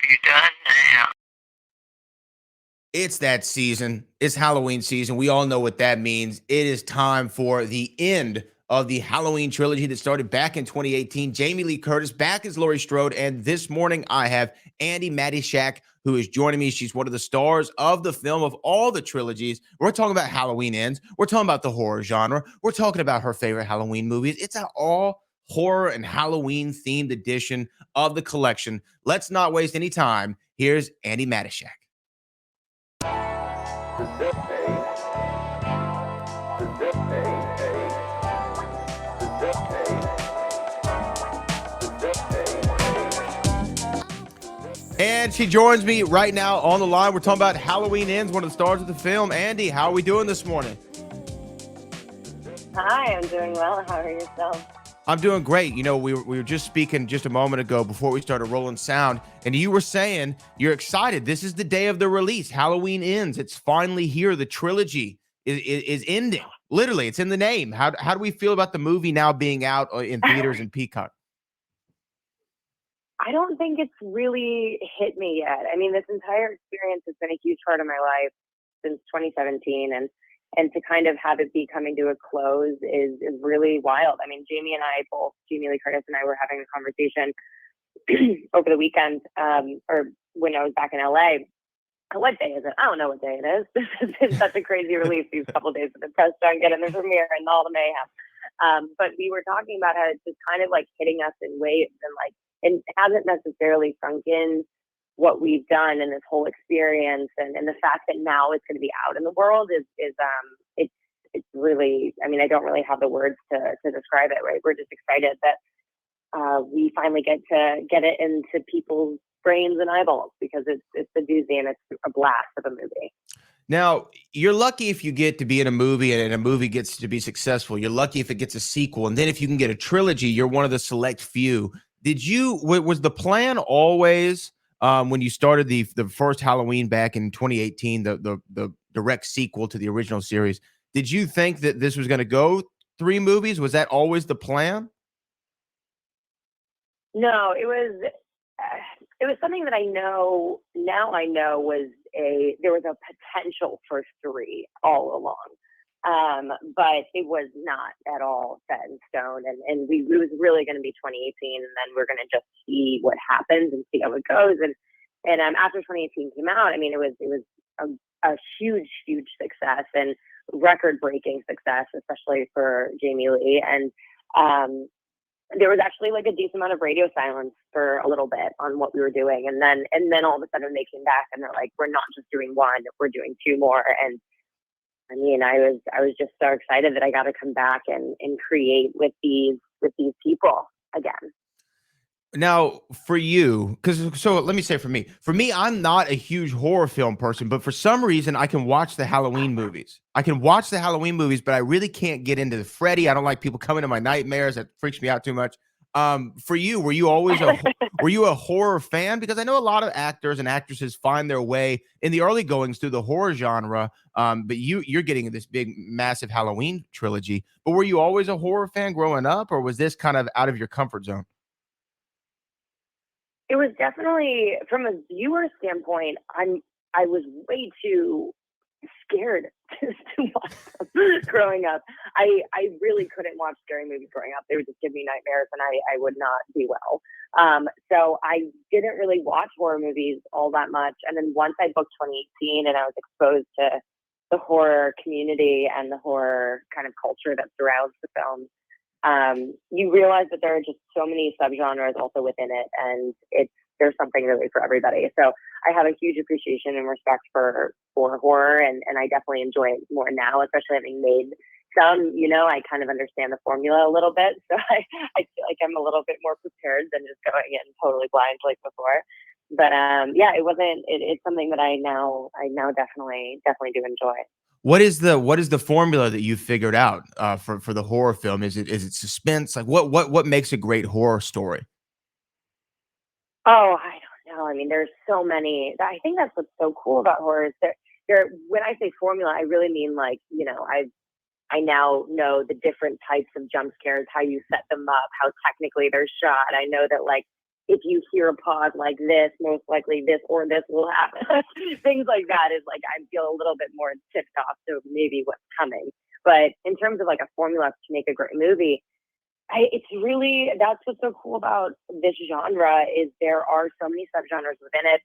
You done now? It's that season. It's Halloween season. We all know what that means. It is time for the end of the Halloween trilogy that started back in 2018. Jamie Lee Curtis back as Laurie Strode. And this morning I have Andi Matichak, who is joining me. She's one of the stars of the film of all the trilogies. We're talking about Halloween Ends. We're talking about the horror genre. We're talking about her favorite Halloween movies. It's an all horror and Halloween themed edition of the collection. Let's not waste any time. Here's Andi Matichak. And she joins me right now on the line. We're talking about Halloween Ends, one of the stars of the film. Andi, how are we doing this morning? Hi, I'm doing well. How are yourself? I'm doing great. You know, we were just speaking just a moment ago before we started rolling sound, and you were saying you're excited. This is the day of the release. Halloween Ends. It's finally here. The trilogy is ending. Literally, it's in the name. How do we feel about the movie now being out in theaters and Peacock? I don't think it's really hit me yet. I mean, this entire experience has been a huge part of my life since 2017, and to kind of have it be coming to a close is really wild. I mean, Jamie Lee Curtis and I were having a conversation over the weekend, or when I was back in LA. What day is it? I don't know what day it is. This has been such a crazy release these couple of days with the press junket and the premiere and all the mayhem. But we were talking about how it's just kind of like hitting us in waves, and it hasn't necessarily sunk in what we've done in this whole experience, and the fact that now it's going to be out in the world is it's really, I mean, I don't really have the words to describe it, right? We're just excited that we finally get to get it into people's brains and eyeballs, because it's a doozy and it's a blast of a movie. Now, you're lucky if you get to be in a movie and a movie gets to be successful. You're lucky if it gets a sequel. And then if you can get a trilogy, you're one of the select few. Was the plan always, when you started the first Halloween back in 2018, the direct sequel to the original series, did you think that this was going to go 3 movies? Was that always the plan? No, it was something that I know there was a potential for 3 all along. But it was not at all set in stone. And it was really going to be 2018, and then we're going to just see what happens and see how it goes. And after 2018 came out, I mean, it was a huge, huge success and record-breaking success, especially for Jamie Lee. And there was actually like a decent amount of radio silence for a little bit on what we were doing. And then all of a sudden they came back and they're like, we're not just doing 1, we're doing 2 more. And I mean, I was just so excited that I got to come back and create with these people again. Now, for you, so let me say for me, I'm not a huge horror film person, but for some reason I can watch the Halloween movies. But I really can't get into the Freddy. I don't like people coming to my nightmares. That freaks me out too much. For you, were you always a horror fan? Because I know a lot of actors and actresses find their way in the early goings through the horror genre. But you're getting this big, massive Halloween trilogy. But were you always a horror fan growing up, or was this kind of out of your comfort zone? It was definitely, from a viewer standpoint, I was way too scared to watch them growing up. I really couldn't watch scary movies growing up. They would just give me nightmares, and I would not be well. So I didn't really watch horror movies all that much. And then once I booked 2018 and I was exposed to the horror community and the horror kind of culture that surrounds the film, you realize that there are just so many subgenres also within it, and there's something really for everybody. So I have a huge appreciation and respect for horror, and I definitely enjoy it more now, especially having made some. I kind of understand the formula a little bit, so I feel like I'm a little bit more prepared than just going in totally blind like before. But yeah, it's something that I now definitely do enjoy. What is the formula that you figured out for the horror film? Is it suspense? Like what makes a great horror story? Oh, I don't know. I mean, there's so many. I think that's what's so cool about horror is when I say formula, I really mean like, I now know the different types of jump scares, how you set them up, how technically they're shot. I know that, like, if you hear a pause like this, most likely this or this will happen. Things like that is like, I feel a little bit more tipped off to maybe what's coming. But in terms of like a formula to make a great movie, it's really, that's what's so cool about this genre is there are so many subgenres within it.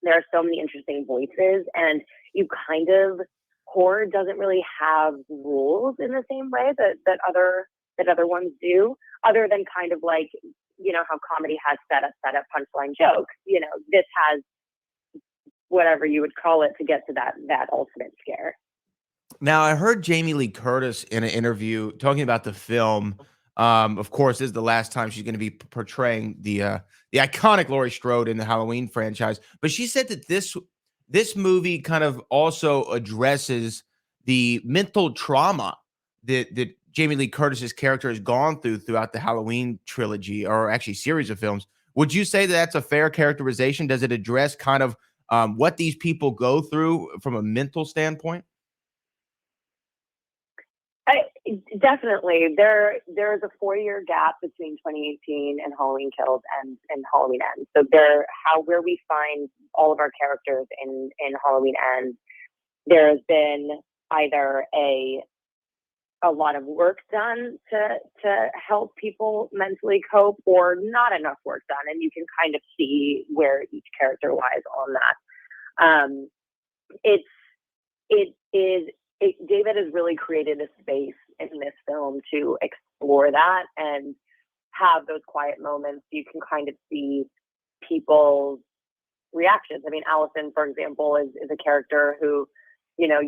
There are so many interesting voices, and you kind of, horror doesn't really have rules in the same way that other ones do, other than kind of like, you know, how comedy has setup, punchline, joke. You know, this has whatever you would call it to get to that ultimate scare. Now, I heard Jamie Lee Curtis in an interview talking about the film. Of course, this is the last time she's going to be portraying the iconic Laurie Strode in the Halloween franchise. But she said that this movie kind of also addresses the mental trauma that Jamie Lee Curtis's character has gone throughout the Halloween trilogy, or actually series of films. Would you say that that's a fair characterization? Does it address kind of what these people go through from a mental standpoint? Definitely. There's a 4-year gap between 2018 and Halloween Kills and Halloween Ends. So where we find all of our characters in Halloween Ends, there has been either a lot of work done to help people mentally cope, or not enough work done, and you can kind of see where each character lies on that. David has really created a space in this film to explore that and have those quiet moments. You can kind of see people's reactions. I mean, Allyson, for example, is a character who, you know,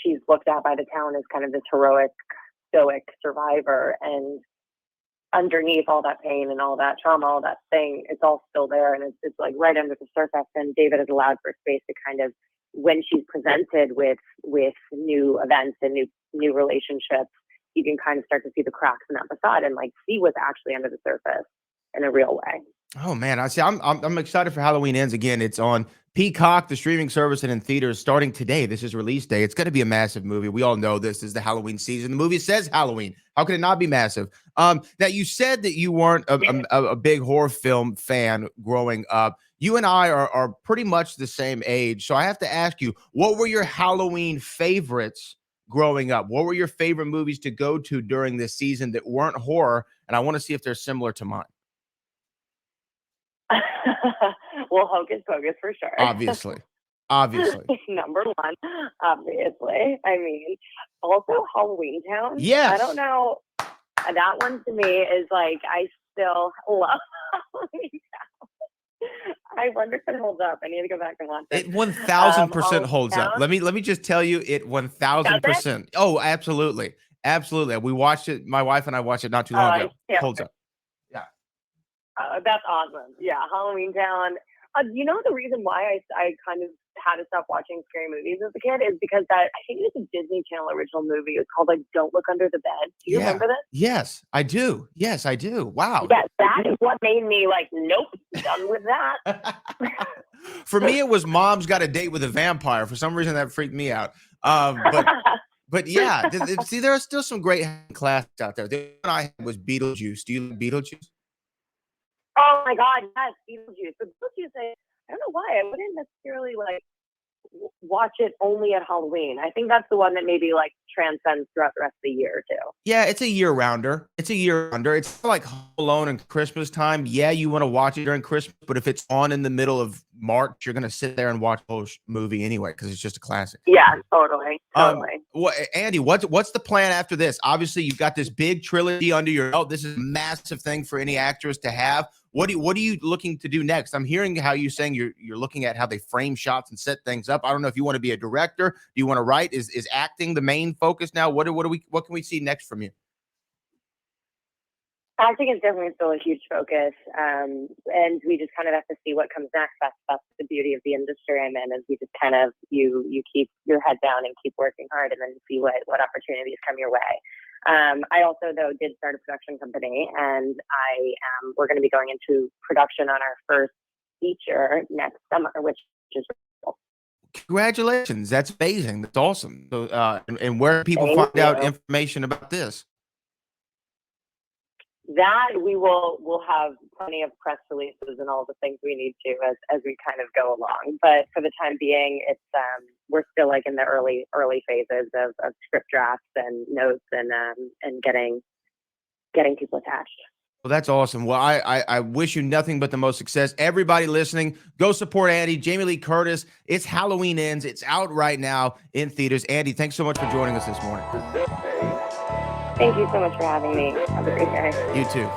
she's looked at by the town as kind of this heroic, stoic survivor, and underneath all that pain and all that trauma, all that thing, it's all still there, and it's like right under the surface. And David has allowed for space to kind of, when she's presented with new events and new relationships, you can kind of start to see the cracks in that facade and like see what's actually under the surface in a real way. Oh man, I see. I'm excited for Halloween Ends. Again, it's on Peacock, the streaming service, and in theaters starting today. This is release day. It's going to be a massive movie. We all know this is the Halloween season. The movie says Halloween. How could it not be massive? Now you said that you weren't a big horror film fan growing up. You and I are pretty much the same age, so I have to ask you, what were your Halloween favorites growing up? What were your favorite movies to go to during this season that weren't horror? And I want to see if they're similar to mine. Well, Hocus Pocus for sure. Obviously. Number one, obviously. I mean, also Halloween Town. Yes. I don't know. That one to me is like, I still love Halloween Town. I wonder if it holds up. I need to go back and watch it. It 1000% holds up. Let me just tell you, it 1000%. Oh, absolutely. Absolutely. We watched it. My wife and I watched it not too long ago. Holds up. That's awesome. Yeah, Halloween Town. You know, the reason why I kind of had to stop watching scary movies as a kid is because I think it was a Disney Channel original movie. It was called like Don't Look Under the Bed. Do you remember this? Yes, I do. Yes, I do. Wow. Yeah, that is what made me like, nope, done with that. For me, it was Mom's Got a Date with a Vampire. For some reason, that freaked me out. But yeah, see, there are still some great classics out there. The one I had was Beetlejuice. Do you like Beetlejuice? Oh my God, yes, Beetlejuice. But Beetlejuice, I don't know why I wouldn't necessarily like watch it only at Halloween. I think that's the one that maybe like transcends throughout the rest of the year too. Yeah, it's a year rounder. It's like Home Alone and Christmas time. Yeah, you want to watch it during Christmas, but if it's on in the middle of March, you're gonna sit there and watch the whole movie anyway because it's just a classic. Yeah, totally. Well, Andy, what's the plan after this? Obviously, you've got this big trilogy under your belt. This is a massive thing for any actress to have. What are you looking to do next? I'm hearing how you're saying you're looking at how they frame shots and set things up. I don't know if you want to be a director. Do you want to write? Is acting the main focus now? What can we see next from you? Acting is definitely still a huge focus, and we just kind of have to see what comes next. That's the beauty of the industry I'm in, is we just kind of you keep your head down and keep working hard, and then see what opportunities come your way. I also, though, did start a production company, and we're going to be going into production on our first feature next summer, which is really cool. Congratulations. That's amazing. That's awesome. So, and where do people find out information about this? that we'll have plenty of press releases and all the things we need to as we kind of go along. But for the time being, it's we're still like in the early phases of script drafts and notes and getting people attached. Well, that's awesome. Well, I wish you nothing but the most success. Everybody listening, go support Andi, Jamie Lee Curtis. It's Halloween Ends. It's out right now in theaters. Andi, thanks so much for joining us this morning. Thank you so much for having me. Have a great day. You too.